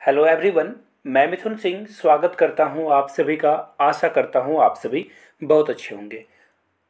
Hello everyone. मैं मिथुन सिंह स्वागत करता हूं आप सभी का। आशा करता हूं आप सभी बहुत अच्छे होंगे।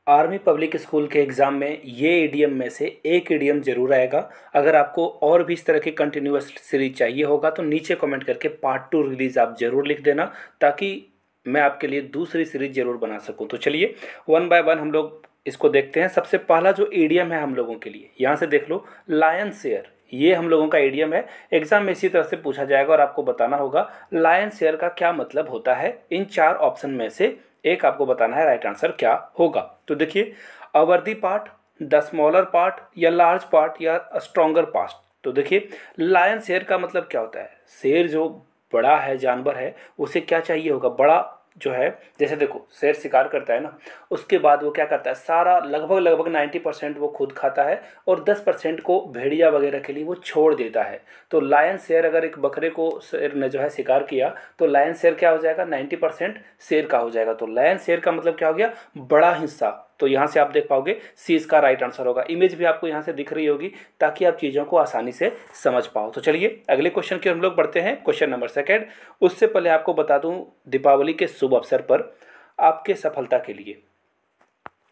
आर्मी पब्लिक स्कूल के एग्ज़ाम में ये ईडीएम में से एक ईडीएम ज़रूर आएगा। अगर आपको और भी इस तरह की कंटिन्यूअस सीरीज चाहिए होगा तो नीचे कमेंट करके पार्ट 2 रिलीज़ आप ज़रूर लिख देना, ताकि मैं आपके लिए दूसरी सीरीज ज़रूर बना सकूं। तो चलिए वन बाय वन हम लोग इसको देखते हैं। सबसे पहला जो ईडीएम है हम लोगों के लिए, यहाँ से देख लो, लायन शेयर। ये हम लोगों का ईडीएम है। एग्जाम में इसी तरह से पूछा जाएगा और आपको बताना होगा लायन शेयर का क्या मतलब होता है। इन चार ऑप्शन में से एक आपको बताना है राइट आंसर क्या होगा। तो देखिए, अवर्दी पार्ट, द स्मॉलर पार्ट, या लार्ज पार्ट, या स्ट्रॉन्गर पार्ट। तो देखिए, लायन शेयर का मतलब क्या होता है। शेर जो बड़ा है, जानवर है, उसे क्या चाहिए होगा, बड़ा जो है। जैसे देखो, शेर शिकार करता है ना, उसके बाद वो क्या करता है, सारा लगभग लगभग 90% वो खुद खाता है और 10% को भेड़िया वगैरह के लिए वो छोड़ देता है। तो लायन शेयर, अगर एक बकरे को शेर ने जो है शिकार किया, तो लायन शेयर क्या हो जाएगा, 90% शेर का हो जाएगा। तो लायन शेयर का मतलब क्या हो गया, बड़ा हिस्सा। तो यहाँ से आप देख पाओगे सी इसका राइट आंसर होगा। इमेज भी आपको यहाँ से दिख रही होगी, ताकि आप चीज़ों को आसानी से समझ पाओ। तो चलिए अगले क्वेश्चन की हम लोग बढ़ते हैं, क्वेश्चन नंबर सेकेंड। उससे पहले आपको बता दूं, दीपावली के शुभ अवसर पर आपके सफलता के लिए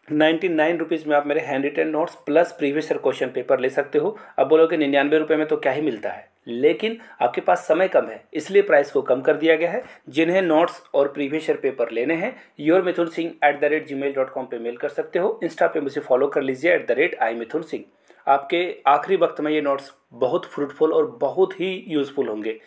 99 रुपीज़ में आप मेरे hand written notes plus previous year question paper ले सकते हो। अब बोलोगे 99 रुपये में तो क्या ही मिलता है, लेकिन आपके पास समय कम है, इसलिए प्राइस को कम कर दिया गया है। जिन्हें नोट्स और प्रीवियस ईयर पेपर लेने हैं, yourmithunsingh@gmail.com पे मेल कर सकते हो। इंस्टा पे मुझे फॉलो कर लीजिए @iMithunSingh। आपके आखिरी वक्त में ये नोट्स बहुत फ्रूटफुल और बहुत ही यूज़फुल होंगे।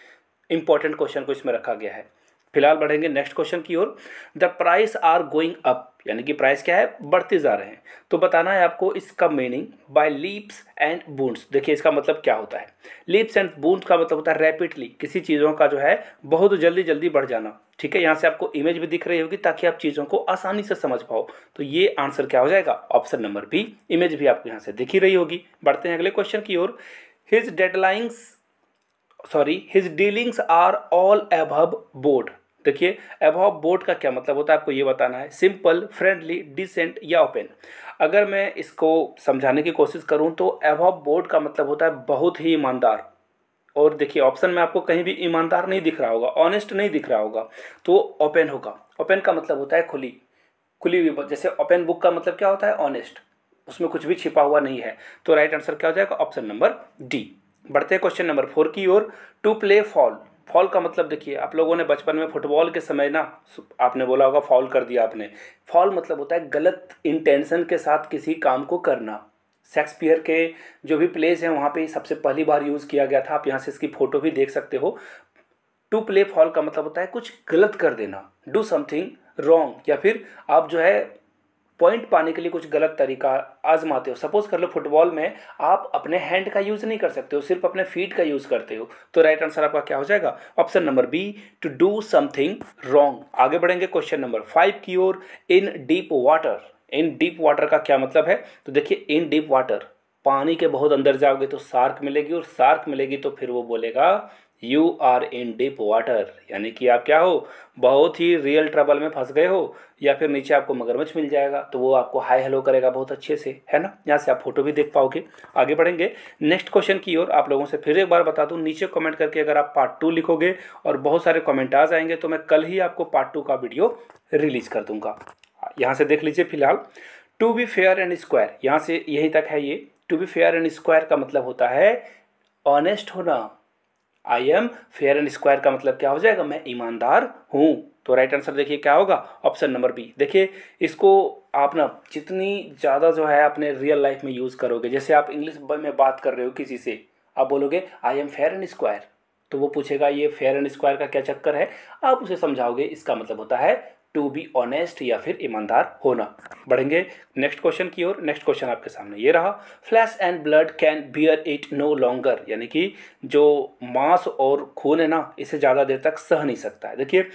इंपॉर्टेंट क्वेश्चन को इसमें रखा गया है। फिलहाल बढ़ेंगे नेक्स्ट क्वेश्चन की ओर। The price are going up, यानी कि प्राइस क्या है, बढ़ते जा रहे हैं। तो बताना है आपको इसका मीनिंग बाय लीप्स एंड बूंड्स। देखिए इसका मतलब क्या होता है। लीप्स एंड बूंड्स का मतलब होता है रैपिडली, किसी चीज़ों का जो है बहुत जल्दी जल्दी बढ़ जाना। ठीक है, यहाँ से आपको इमेज भी दिख रही होगी, ताकि आप चीज़ों को आसानी से समझ पाओ। तो ये आंसर क्या हो जाएगा, ऑप्शन नंबर बी। इमेज भी आपको यहाँ से दिख ही रही होगी। बढ़ते हैं अगले क्वेश्चन की ओर। His deadlines his dealings are all above board. देखिए, अबव बोर्ड का क्या मतलब होता है, आपको ये बताना है। सिंपल, फ्रेंडली, डिसेंट, या ओपन। अगर मैं इसको समझाने की कोशिश करूं तो अबव बोर्ड का मतलब होता है बहुत ही ईमानदार। और देखिए, ऑप्शन में आपको कहीं भी ईमानदार नहीं दिख रहा होगा, ऑनेस्ट नहीं दिख रहा होगा, तो ओपन होगा। ओपन का मतलब होता है खुली, खुली हुई। जैसे ओपन बुक का मतलब क्या होता है, ऑनेस्ट, उसमें कुछ भी छिपा हुआ नहीं है। तो राइट आंसर क्या हो जाएगा, ऑप्शन नंबर डी। बढ़ते हैं क्वेश्चन नंबर 4 की ओर। To play fall. फॉल का मतलब देखिए, आप लोगों ने बचपन में फुटबॉल के समय ना, आपने बोला होगा फॉल कर दिया आपने। फॉल मतलब होता है गलत इंटेंशन के साथ किसी काम को करना। शेक्सपियर के जो भी प्लेज हैं वहाँ पे सबसे पहली बार यूज़ किया गया था। आप यहाँ से इसकी फोटो भी देख सकते हो। टू प्ले फॉल का मतलब होता है कुछ गलत कर देना, डू समथिंग रॉन्ग, या फिर आप जो है पॉइंट पाने के लिए कुछ गलत तरीका आजमाते हो। सपोज कर लो, फुटबॉल में आप अपने हैंड का यूज़ नहीं कर सकते हो, सिर्फ अपने फीट का यूज़ करते हो। तो राइट आंसर आपका क्या हो जाएगा, option number B, to do something wrong. आगे बढ़ेंगे क्वेश्चन नंबर 5 की ओर। In deep water. In deep water का क्या मतलब है, तो देखिए, इन डीप वाटर, पानी के बहुत अंदर जाओगे तो शार्क मिलेगी, और शार्क मिलेगी तो फिर वो बोलेगा you are in deep water, यानी कि आप क्या हो, बहुत ही रियल ट्रबल में फंस गए हो। या फिर नीचे आपको मगरमच्छ मिल जाएगा, तो वो आपको हाय हेलो करेगा बहुत अच्छे से, है ना। यहाँ से आप फोटो भी देख पाओगे। आगे बढ़ेंगे नेक्स्ट क्वेश्चन की ओर। आप लोगों से फिर एक बार बता दूं, नीचे कमेंट करके अगर आप पार्ट 2 लिखोगे और बहुत सारे कमेंट आ जाएंगे, तो मैं कल ही आपको पार्ट 2 का वीडियो रिलीज कर दूंगा। यहाँ से देख लीजिए फिलहाल। To be fair and square, यहाँ से यहीं तक है ये। To be fair and square का मतलब होता है ऑनेस्ट होना। I am fair and square का मतलब क्या हो जाएगा, मैं ईमानदार हूँ। तो राइट आंसर देखिए क्या होगा, ऑप्शन नंबर बी। देखिए, इसको आप ना जितनी ज़्यादा जो है अपने रियल लाइफ में यूज़ करोगे, जैसे आप इंग्लिश में बात कर रहे हो किसी से, आप बोलोगे आई एम फेयर एंड स्क्वायर, तो वो पूछेगा ये फेयर एंड स्क्वायर का क्या चक्कर है। आप उसे समझाओगे, इसका मतलब होता है टू बी ऑनेस्ट, या फिर ईमानदार होना। बढ़ेंगे नेक्स्ट क्वेश्चन की ओर। नेक्स्ट क्वेश्चन आपके सामने ये रहा। Flesh and blood can bear it no longer, यानी कि जो मांस और खून है ना, इसे ज़्यादा देर तक सह नहीं सकता है। देखिए,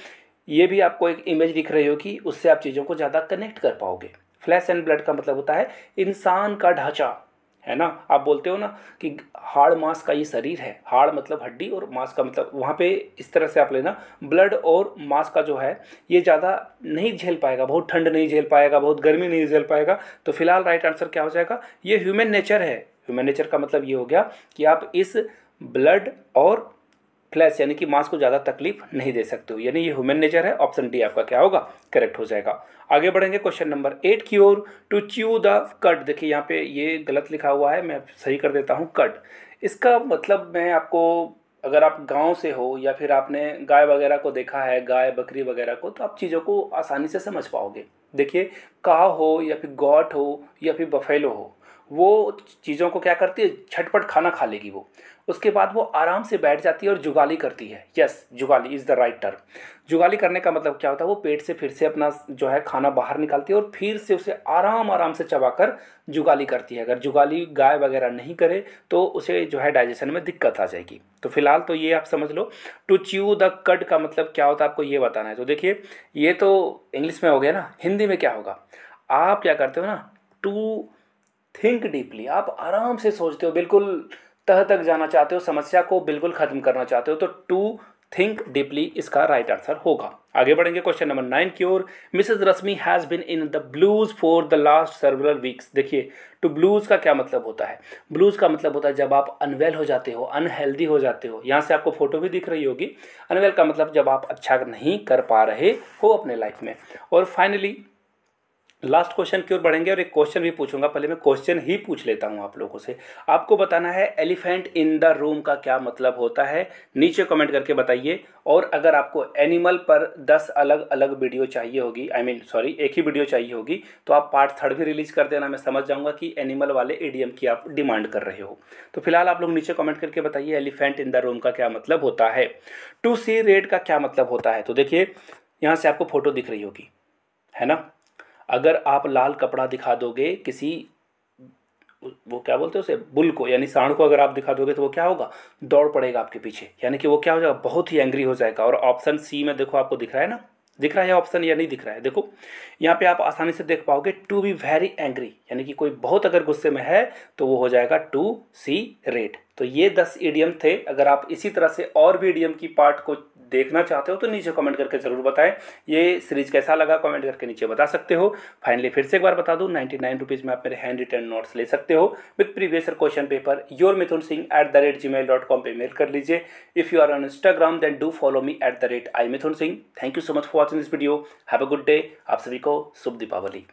ये भी आपको एक इमेज दिख रही होगी, उससे आप चीज़ों को ज़्यादा कनेक्ट कर पाओगे। फ्लैश एंड ब्लड का मतलब होता है इंसान का ढांचा, है ना। आप बोलते हो ना कि हाड़ मांस का ये शरीर है, हाड़ मतलब हड्डी और मांस का मतलब, वहाँ पे इस तरह से आप लेना। ब्लड और मांस का जो है ये ज़्यादा नहीं झेल पाएगा, बहुत ठंड नहीं झेल पाएगा, बहुत गर्मी नहीं झेल पाएगा। तो फिलहाल राइट आंसर क्या हो जाएगा, ये ह्यूमन नेचर है। ह्यूमन नेचर का मतलब ये हो गया कि आप इस ब्लड और फ्लैश यानी कि मांस को ज़्यादा तकलीफ नहीं दे सकते हो, यानी ये ह्यूमन नेचर है। ऑप्शन डी आपका क्या होगा, करेक्ट हो जाएगा। आगे बढ़ेंगे क्वेश्चन नंबर 8 की ओर। टू च्यू द कड, देखिए यहाँ पे ये गलत लिखा हुआ है, मैं सही कर देता हूँ, कड। इसका मतलब मैं आपको, अगर आप गांव से हो या फिर आपने गाय वगैरह को देखा है, गाय बकरी वगैरह को, तो आप चीज़ों को आसानी से समझ पाओगे। देखिए काव हो या फिर गॉट हो या फिर बफेलो हो, वो चीज़ों को क्या करती है, झटपट खाना खा लेगी वो। उसके बाद वो आराम से बैठ जाती है और जुगाली करती है। यस, जुगाली इज़ द राइट टर्म। जुगाली करने का मतलब क्या होता है, वो पेट से फिर से अपना जो है खाना बाहर निकालती है और फिर से उसे आराम आराम से चबाकर जुगाली करती है। अगर जुगाली गाय वगैरह नहीं करे तो उसे जो है डाइजेशन में दिक्कत आ जाएगी। तो फिलहाल तो ये आप समझ लो, टू च्यू द कड का मतलब क्या होता है आपको ये बताना है। तो देखिए ये तो इंग्लिश में हो गया ना, हिंदी में क्या होगा, आप क्या करते हो ना, टू थिंक डीपली, आप आराम से सोचते हो, बिल्कुल तह तक जाना चाहते हो, समस्या को बिल्कुल खत्म करना चाहते हो, तो टू थिंक डीपली इसका राइट आंसर होगा। आगे बढ़ेंगे क्वेश्चन नंबर 9 की ओर। Mrs Rashmi has been in the blues for the last several weeks. देखिए टू ब्लूज का क्या मतलब होता है, ब्लूज का मतलब होता है जब आप अनवेल हो जाते हो, अनहेल्दी हो जाते हो। यहाँ से आपको फोटो भी दिख रही होगी। अनवेल का मतलब जब आप अच्छा नहीं कर पा रहे हो अपने लाइफ में। और फाइनली लास्ट क्वेश्चन की ओर बढ़ेंगे और एक क्वेश्चन भी पूछूंगा, पहले मैं क्वेश्चन ही पूछ लेता हूं आप लोगों से। आपको बताना है एलिफेंट इन द रूम का क्या मतलब होता है, नीचे कमेंट करके बताइए। और अगर आपको एनिमल पर 10 अलग अलग वीडियो चाहिए होगी, एक ही वीडियो चाहिए होगी, तो आप पार्ट 3 भी रिलीज कर देना। मैं समझ जाऊंगा कि एनिमल वाले इडियम की आप डिमांड कर रहे हो। तो फिलहाल आप लोग नीचे कमेंट करके बताइए एलिफेंट इन द रूम का क्या मतलब होता है। टू सी रेड का क्या मतलब होता है। तो देखिए यहाँ से आपको फोटो दिख रही होगी, है ना। अगर आप लाल कपड़ा दिखा दोगे किसी, वो क्या बोलते हैं उसे, बुल को यानी सांड को, अगर आप दिखा दोगे तो वो क्या होगा, दौड़ पड़ेगा आपके पीछे, यानी कि वो क्या हो जाएगा, बहुत ही एंग्री हो जाएगा। और ऑप्शन सी में देखो, आपको दिख रहा है ना, दिख रहा है ऑप्शन या नहीं दिख रहा है, देखो यहाँ पे आप आसानी से देख पाओगे, टू बी वेरी एंग्री, यानी कि कोई बहुत अगर गुस्से में है तो वो हो जाएगा टू सी रेड। तो ये 10 इडियम थे। अगर आप इसी तरह से और भी इडियम की पार्ट को देखना चाहते हो तो नीचे कमेंट करके ज़रूर बताएं। ये सीरीज कैसा लगा कमेंट करके नीचे बता सकते हो। फाइनली फिर से एक बार बता दूं, 99 रुपीज़ में आप मेरे हैंड रिटन नोट्स ले सकते हो with previous question paper. yourmithunsingh@gmail.com पे मेल कर लीजिए। If you are on Instagram then do follow me @iMithunSingh। Thank you so much for watching this video. Have a good day. आप सभी को शुभ दीपावली।